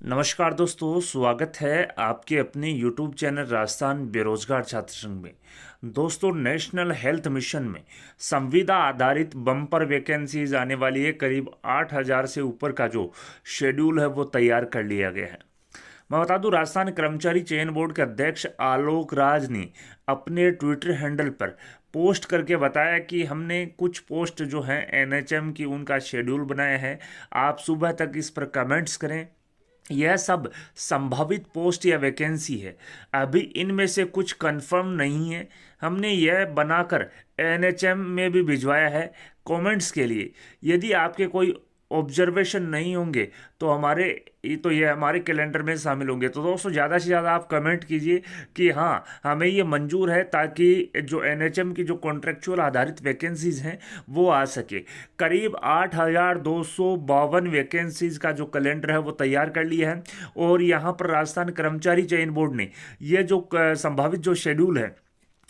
नमस्कार दोस्तों, स्वागत है आपके अपने YouTube चैनल राजस्थान बेरोजगार छात्र संघ में। दोस्तों, नेशनल हेल्थ मिशन में संविदा आधारित बम्पर वैकेंसीज आने वाली है। करीब 8,000 से ऊपर का जो शेड्यूल है वो तैयार कर लिया गया है। मैं बता दूं, राजस्थान कर्मचारी चयन बोर्ड के अध्यक्ष आलोक राज ने अपने ट्विटर हैंडल पर पोस्ट करके बताया कि हमने कुछ पोस्ट जो हैं एनएचएम की उनका शेड्यूल बनाया है। आप सुबह तक इस पर कमेंट्स करें। यह सब संभावित पोस्ट या वैकेंसी है, अभी इनमें से कुछ कंफर्म नहीं है। हमने यह बनाकर एनएचएम में भी भिजवाया है कमेंट्स के लिए। यदि आपके कोई ऑब्जर्वेशन नहीं होंगे तो ये हमारे कैलेंडर में शामिल होंगे। तो दोस्तों, ज़्यादा से ज़्यादा आप कमेंट कीजिए कि हाँ, हमें ये मंजूर है, ताकि जो एनएचएम की जो कॉन्ट्रेक्चुअल आधारित वैकेंसीज हैं वो आ सके। करीब 8,252 वैकेंसीज का जो कैलेंडर है वो तैयार कर लिया है। और यहाँ पर राजस्थान कर्मचारी चयन बोर्ड ने ये जो संभावित जो शेड्यूल है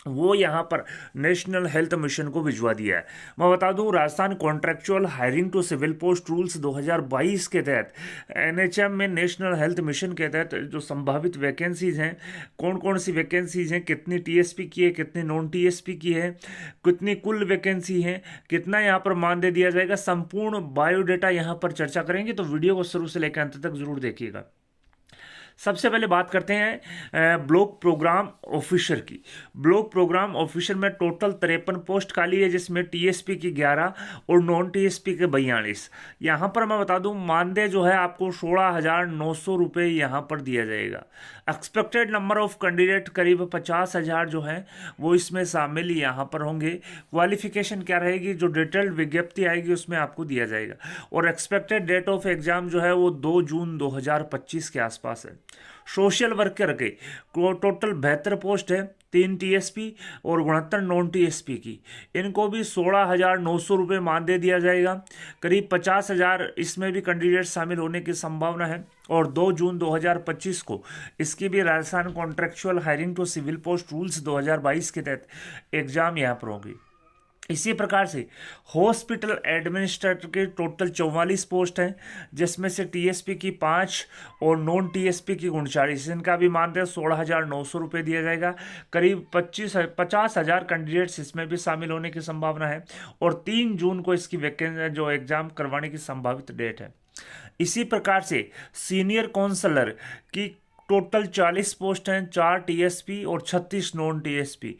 वो यहाँ पर नेशनल हेल्थ मिशन को भिजवा दिया है। मैं बता दूं, Rajasthan contractual hiring to civil post rules 2022 के तहत एनएचएम में नेशनल हेल्थ मिशन के तहत जो संभावित वैकेंसीज हैं, कौन कौन सी वैकेंसीज हैं, कितनी टीएसपी की है, कितनी नॉन टीएसपी की है, कितनी कुल वैकेंसी है, कितना यहाँ पर मानदेय दिया जाएगा, संपूर्ण बायोडेटा यहाँ पर चर्चा करेंगे। तो वीडियो को शुरू से लेकर अंत तक जरूर देखिएगा। सबसे पहले बात करते हैं ब्लॉक प्रोग्राम ऑफिसर की। ब्लॉक प्रोग्राम ऑफिसर में टोटल 53 पोस्ट खाली है, जिसमें टीएसपी की 11 और नॉन टीएसपी के 42। यहाँ पर मैं बता दूं, मानदेय जो है आपको 16,900 रुपये यहाँ पर दिया जाएगा। एक्सपेक्टेड नंबर ऑफ कैंडिडेट करीब 50,000 जो है वो इसमें शामिल यहाँ पर होंगे। क्वालिफिकेशन क्या रहेगी, जो डिटेल्ड विज्ञप्ति आएगी उसमें आपको दिया जाएगा। और एक्सपेक्टेड डेट ऑफ एग्जाम जो है वो 2 जून 2025 के आसपास है। सोशल वर्कर के टोटल 72 पोस्ट है, 3 टीएसपी और 69 नॉन टीएसपी की। इनको भी 16,900 रुपये मानदेय दिया जाएगा। करीब 50,000 इसमें भी कैंडिडेट शामिल होने की संभावना है। और 2 जून 2025 को इसकी भी Rajasthan contractual hiring to civil post rules 2022 के तहत एग्जाम यहाँ पर होगी। इसी प्रकार से हॉस्पिटल एडमिनिस्ट्रेटर के टोटल 44 पोस्ट हैं, जिसमें से टीएसपी की 5 और नॉन टीएसपी की 39। इनका भी मानदेय 16,900 रुपये दिया जाएगा। करीब 50,000 कैंडिडेट्स इसमें भी शामिल होने की संभावना है। और 3 जून को इसकी वैकेंसी जो एग्जाम करवाने की संभावित डेट है। इसी प्रकार से सीनियर काउंसलर की टोटल 40 पोस्ट हैं, 4 टीएसपी और 36 नॉन टीएसपी।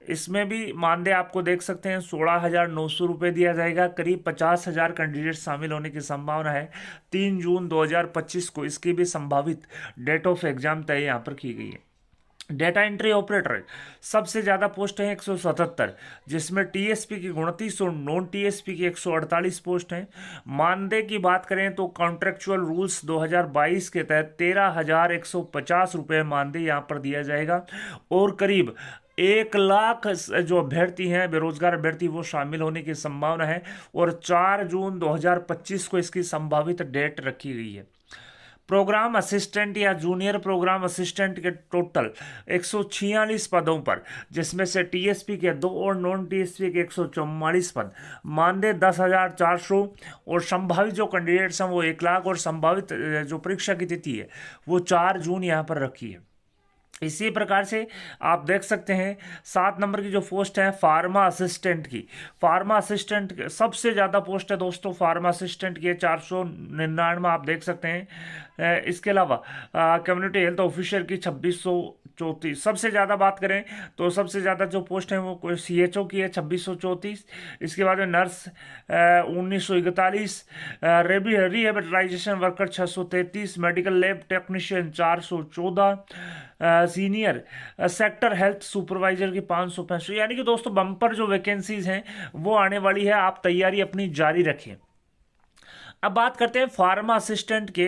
इसमें भी मानदेय आपको देख सकते हैं 16,900 रुपये दिया जाएगा। करीब 50,000 कैंडिडेट शामिल होने की संभावना है। 3 जून 2025 को इसकी भी संभावित डेट ऑफ एग्जाम तय यहाँ पर की गई है। डेटा एंट्री ऑपरेटर सबसे ज़्यादा पोस्ट हैं 177, जिसमें टीएसपी की 29 और नॉन टीएसपी की 148 पोस्ट हैं। मानदेय की बात करें तो कॉन्ट्रेक्चुअल रूल्स 2022 के तहत 13,150 रुपये मानदेय यहाँ पर दिया जाएगा। और करीब 1 लाख जो अभ्यर्थी हैं, बेरोजगार अभ्यर्थी, वो शामिल होने की संभावना है। और 4 जून 2025 को इसकी संभावित डेट रखी गई है। प्रोग्राम असिस्टेंट या जूनियर प्रोग्राम असिस्टेंट के टोटल 146 पदों पर, जिसमें से टीएसपी के 2 और नॉन टीएसपी के 144 पद। मानदेय 10,400 और संभावित जो कैंडिडेट्स हैं वो 1 लाख। और संभावित जो परीक्षा की तिथि है वो 4 जून यहाँ पर रखी है। इसी प्रकार से आप देख सकते हैं 7 नंबर की जो पोस्ट है फार्मा असिस्टेंट की। फार्मा असिस्टेंट सबसे ज़्यादा पोस्ट है दोस्तों, फार्मा असिस्टेंट की 499 आप देख सकते हैं। इसके अलावा कम्युनिटी हेल्थ ऑफिसर की 2634। सबसे ज़्यादा बात करें तो सबसे ज़्यादा जो पोस्ट है वो सीएचओ की है 2634। इसके बाद में nurse 1941, rehabilitation worker 633, medical lab technician 414, senior sector health supervisor की 565। यानी कि दोस्तों, बम्पर जो वैकेंसीज हैं वो आने वाली है। आप तैयारी अपनी जारी रखें। अब बात करते हैं फार्मा असिस्टेंट के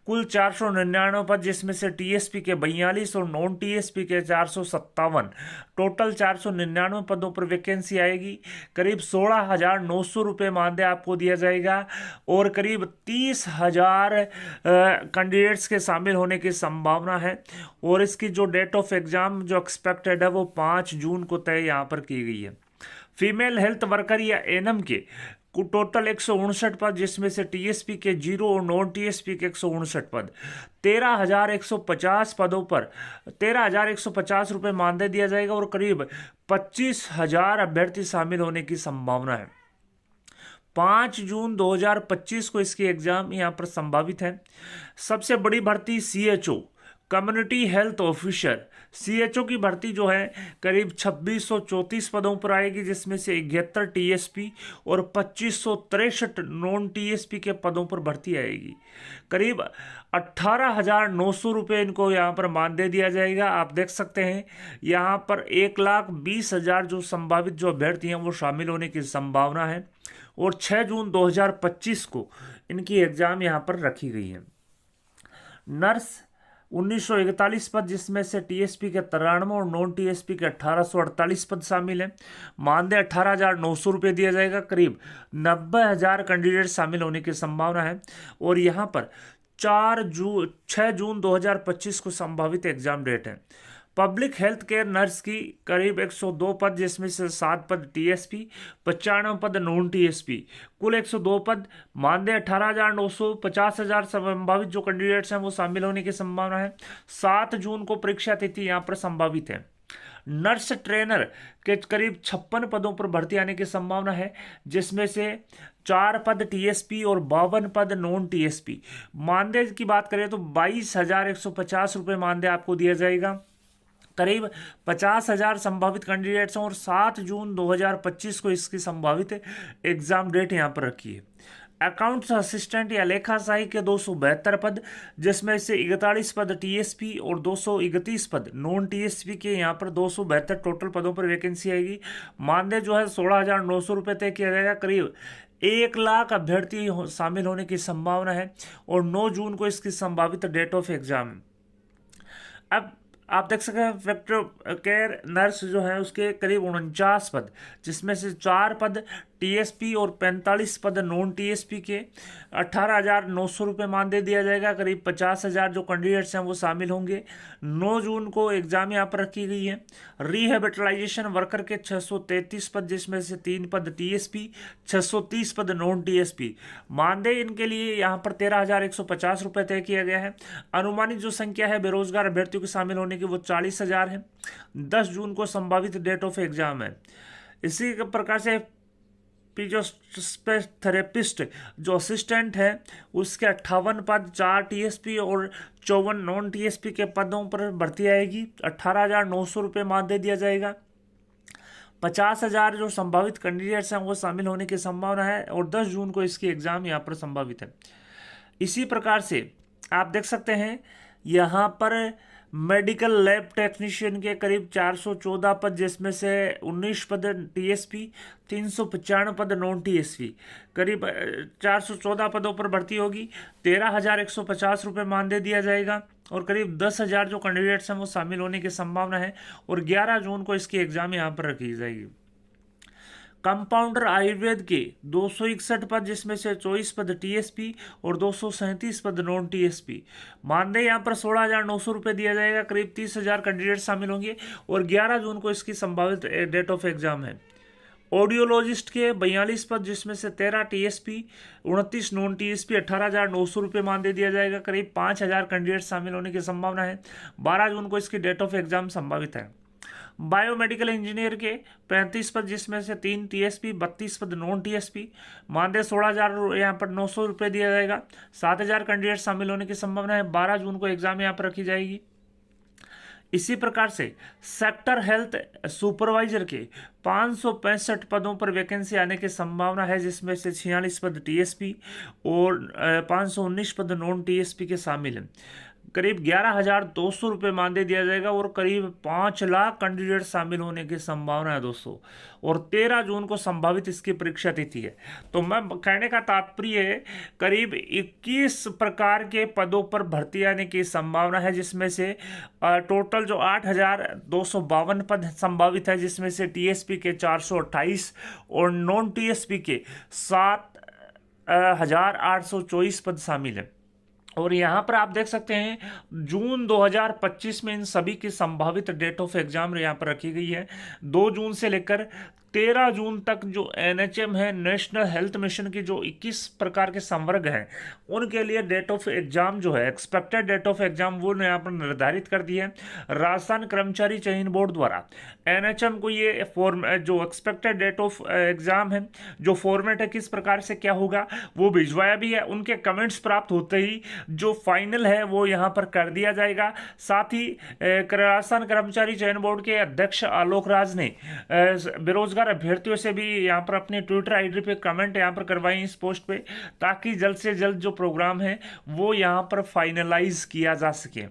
कुल 499 पद, जिसमें से टीएसपी के 42 और नॉन टीएसपी के 457। टोटल 499 पदों पर वैकेंसी आएगी। करीब 16,900 रुपये मानदेय आपको दिया जाएगा। और करीब 30,000 कैंडिडेट्स के शामिल होने की संभावना है। और इसकी जो डेट ऑफ एग्जाम जो एक्सपेक्टेड है वो 5 जून को तय यहाँ पर की गई है। फीमेल हेल्थ वर्कर या एनएम के टोटल 159 पद, जिसमें से टीएसपी के 0 और नॉन टीएसपी के 159 पद। 13,150 पदों पर 13,150 रुपये मानदेय दिया जाएगा और करीब 25,000 अभ्यर्थी शामिल होने की संभावना है। 5 जून 2025 को इसकी एग्जाम यहाँ पर संभावित है। सबसे बड़ी भर्ती CHO, community health officer, CHO की भर्ती जो है करीब 2634 पदों पर आएगी, जिसमें से 71 टीएसपी और 2563 नॉन टीएसपी के पदों पर भर्ती आएगी। करीब 18,900 रुपये इनको यहाँ पर मानदेय दिया जाएगा। आप देख सकते हैं यहाँ पर 1,20,000 जो संभावित जो अभ्यर्थी हैं वो शामिल होने की संभावना है और 6 जून 2025 को इनकी एग्जाम यहाँ पर रखी गई है। नर्स 1941 पद, जिसमें से टीएसपी के 93 और नॉन टीएसपी के 1848 पद शामिल हैं। मानदेय 18,900 रुपये दिया जाएगा। करीब 90,000 कैंडिडेट शामिल होने की संभावना है और यहाँ पर 6 जून 2025 को संभावित एग्जाम डेट है। पब्लिक हेल्थ केयर नर्स की करीब 102 पद, जिसमें से 7 पद टीएसपी, 95 पद नॉन टीएसपी, कुल 102 पद। मानदेय 18,900, 50,000 संभावित जो कैंडिडेट्स हैं वो शामिल होने की संभावना है। 7 जून को परीक्षा तिथि यहाँ पर संभावित है। नर्स ट्रेनर के करीब 56 पदों पर भर्ती आने की संभावना है, जिसमें से 4 पद टीएसपी और 52 पद नॉन टीएसपी। मानदेय की बात करें तो 22,150 रुपये मानदेय आपको दिया जाएगा। करीब 50,000 संभावित कैंडिडेट्स हैं और 7 जून 2025 को इसकी संभावित एग्जाम डेट यहाँ पर रखी है। अकाउंट्स असिस्टेंट या लेखा सहायक के 272 पद, जिसमें से 41 पद टीएसपी और 231 पद नॉन टीएसपी के यहाँ पर 272 टोटल पदों पर वैकेंसी आएगी। मानदेय जो है 16,900 रुपये तय किया जाएगा। करीब 1 लाख अभ्यर्थी शामिल होने की संभावना है और 9 जून को इसकी संभावित डेट ऑफ एग्जाम है। अब आप देख सकते हैं वेक्टर केयर नर्स जो है उसके करीब 49 पद, जिसमें से 4 पद टीएसपी और 45 पद नॉन टीएसपी के। 18,900 रुपये मानदेय दिया जाएगा। करीब 50,000 जो कैंडिडेट्स हैं वो शामिल होंगे। 9 जून को एग्जाम यहाँ पर रखी गई है। रिहेबिलिटाइजेशन वर्कर के 633 पद, जिसमें से 3 पद टीएसपी, 630 पद नॉन टीएसपी। मानदेय इनके लिए यहाँ पर 13,150 रुपये तय किया गया है। अनुमानित जो संख्या है बेरोजगार अभ्यर्थियों के शामिल होने की वो 40,000 है। 10 जून को संभावित डेट ऑफ एग्जाम है। इसी प्रकार से फिजियोथेरेपिस्ट जो असिस्टेंट है उसके 58 पद, 4 टीएसपी और 54 नॉन टीएसपी के पदों पर भर्ती आएगी। 18,900 रुपये मानदेय दिया जाएगा। 50,000 जो संभावित कैंडिडेट्स हैं वो शामिल होने की संभावना है और 10 जून को इसकी एग्जाम यहाँ पर संभावित है। इसी प्रकार से आप देख सकते हैं यहाँ पर मेडिकल लैब टेक्नीशियन के करीब 414 पद, जिसमें से 19 पद टीएसपी, 395 पद नॉन टीएसपी। करीब 414 पदों पर भर्ती होगी। 13,150 रुपये मानदेय दिया जाएगा और करीब 10,000 जो कैंडिडेट्स हैं वो शामिल होने की संभावना है और 11 जून को इसकी एग्जाम यहाँ पर रखी जाएगी। कंपाउंडर आयुर्वेद के 261 पद, जिसमें से 24 पद टीएसपी और 237 पद नॉन टीएसपी। मानदेय यहाँ पर 16,900 रुपये दिया जाएगा। करीब 30,000 कैंडिडेट शामिल होंगे और 11 जून को इसकी संभावित डेट ऑफ एग्जाम है। ऑडियोलॉजिस्ट के 42 पद, जिसमें से 13 टीएसपी, 29 नॉन टीएसपी, 18,900 रुपये मानदेय दिया जाएगा। करीब 5,000 कैंडिडेट शामिल होने की संभावना है। 12 जून को इसकी डेट ऑफ एग्जाम संभावित है। बायोमेडिकल इंजीनियर के 35 पद, जिसमें से 3 टीएसपी, 32 पद नॉन टीएसपी। मानदेय 16,000 यहाँ पर 900 रुपये दिया जाएगा। 7,000 कैंडिडेट शामिल होने की संभावना है। 12 जून को एग्जाम यहाँ पर रखी जाएगी। इसी प्रकार से सेक्टर हेल्थ सुपरवाइजर के 565 पदों पर वैकेंसी आने की संभावना है, जिसमें से 46 पद टीएसपी और 519 पद नॉन टीएसपी के शामिल हैं। करीब 11,200 रुपये मानदेय दिया जाएगा और करीब 5 लाख कैंडिडेट शामिल होने की संभावना है दोस्तों। और 13 जून को संभावित इसकी परीक्षा तिथि है। तो मैं कहने का तात्पर्य है करीब 21 प्रकार के पदों पर भर्ती आने की संभावना है, जिसमें से टोटल जो 8,252 पद संभावित है, जिसमें से टीएसपी के 428 और नॉन टीएसपी के 7,824 पद शामिल हैं। और यहाँ पर आप देख सकते हैं जून 2025 में इन सभी की संभावित डेट ऑफ एग्जाम यहाँ पर रखी गई है। 2 जून से लेकर 13 जून तक जो एनएचएम है, नेशनल हेल्थ मिशन की जो 21 प्रकार के संवर्ग हैं उनके लिए डेट ऑफ एग्जाम जो है, एक्सपेक्टेड डेट ऑफ एग्जाम, वो यहाँ पर निर्धारित कर दी है। राजस्थान कर्मचारी चयन बोर्ड द्वारा एनएचएम को ये जो एक्सपेक्टेड डेट ऑफ एग्जाम है, जो फॉर्मेट है, किस प्रकार से क्या होगा, वो भिजवाया भी है। उनके कमेंट्स प्राप्त होते ही जो फाइनल है वो यहाँ पर कर दिया जाएगा। साथ ही राजस्थान कर्मचारी चयन बोर्ड के अध्यक्ष आलोक राज ने बेरोजगार अभ्यर्थियों से भी यहाँ पर अपने ट्विटर आईडी पे कमेंट यहाँ पर करवाई इस पोस्ट पे, ताकि जल्द से जल्द जो प्रोग्राम है वो यहाँ पर फाइनलाइज किया जा सके।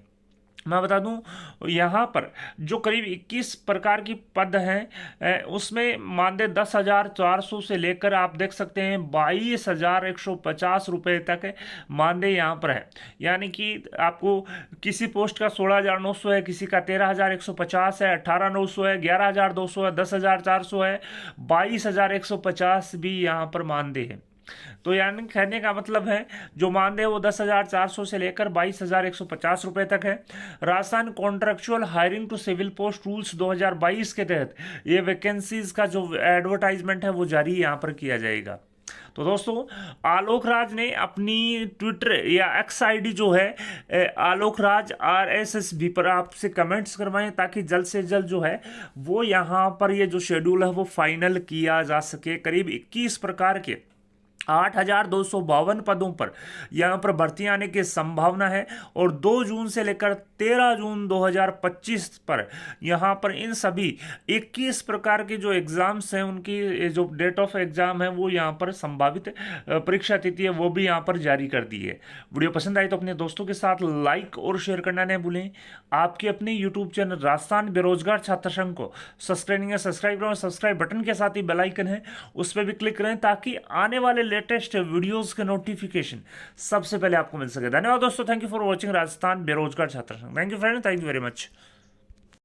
मैं बता दूं यहाँ पर जो करीब 21 प्रकार की पद हैं उसमें मानदेय 10,400 से लेकर आप देख सकते हैं 22,150 रुपये तक मानदेय यहाँ पर है। यानी कि आपको किसी पोस्ट का 16,900 है, किसी का 13,150 है, 18,900 है, 11,200 है, 10,400 है, 22,150 भी यहाँ पर मानदेय है। तो यानी कहने का मतलब है जो मानदेय वो 10,400 से लेकर 22,150 रुपए तक है। Rajasthan contractual hiring to civil post rules 2022 के तहत ये वैकेंसीज का जो एडवर्टाइजमेंट है वो जारी यहाँ पर किया जाएगा। तो दोस्तों आलोक राज ने अपनी ट्विटर या एक्स आईडी जो है आलोक राज RSSB पर आपसे कमेंट्स करवाएं, ताकि जल्द से जल्द जो है वो यहाँ पर ये जो शेड्यूल है वो फाइनल किया जा सके। करीब 21 प्रकार के 8,252 पदों पर यहाँ पर भर्ती आने की संभावना है और 2 जून से लेकर 13 जून 2025 पर यहाँ पर इन सभी 21 प्रकार के जो एग्जाम्स हैं उनकी जो डेट ऑफ एग्जाम है वो यहाँ पर संभावित परीक्षा तिथि है वो भी यहाँ पर जारी कर दी है। वीडियो पसंद आई तो अपने दोस्तों के साथ लाइक और शेयर करना नहीं भूलें। आपके अपने यूट्यूब चैनल राजस्थान बेरोजगार छात्र संघ को सब्सक्राइब करें, सब्सक्राइब बटन के साथ ही बेल आइकन है उस पर भी क्लिक करें, ताकि आने वाले लेटेस्ट वीडियोस के नोटिफिकेशन सबसे पहले आपको मिल सके। धन्यवाद दोस्तों, thank you for watching Rajasthan बेरोजगार छात्र संघ। Thank you friend, thank you very much.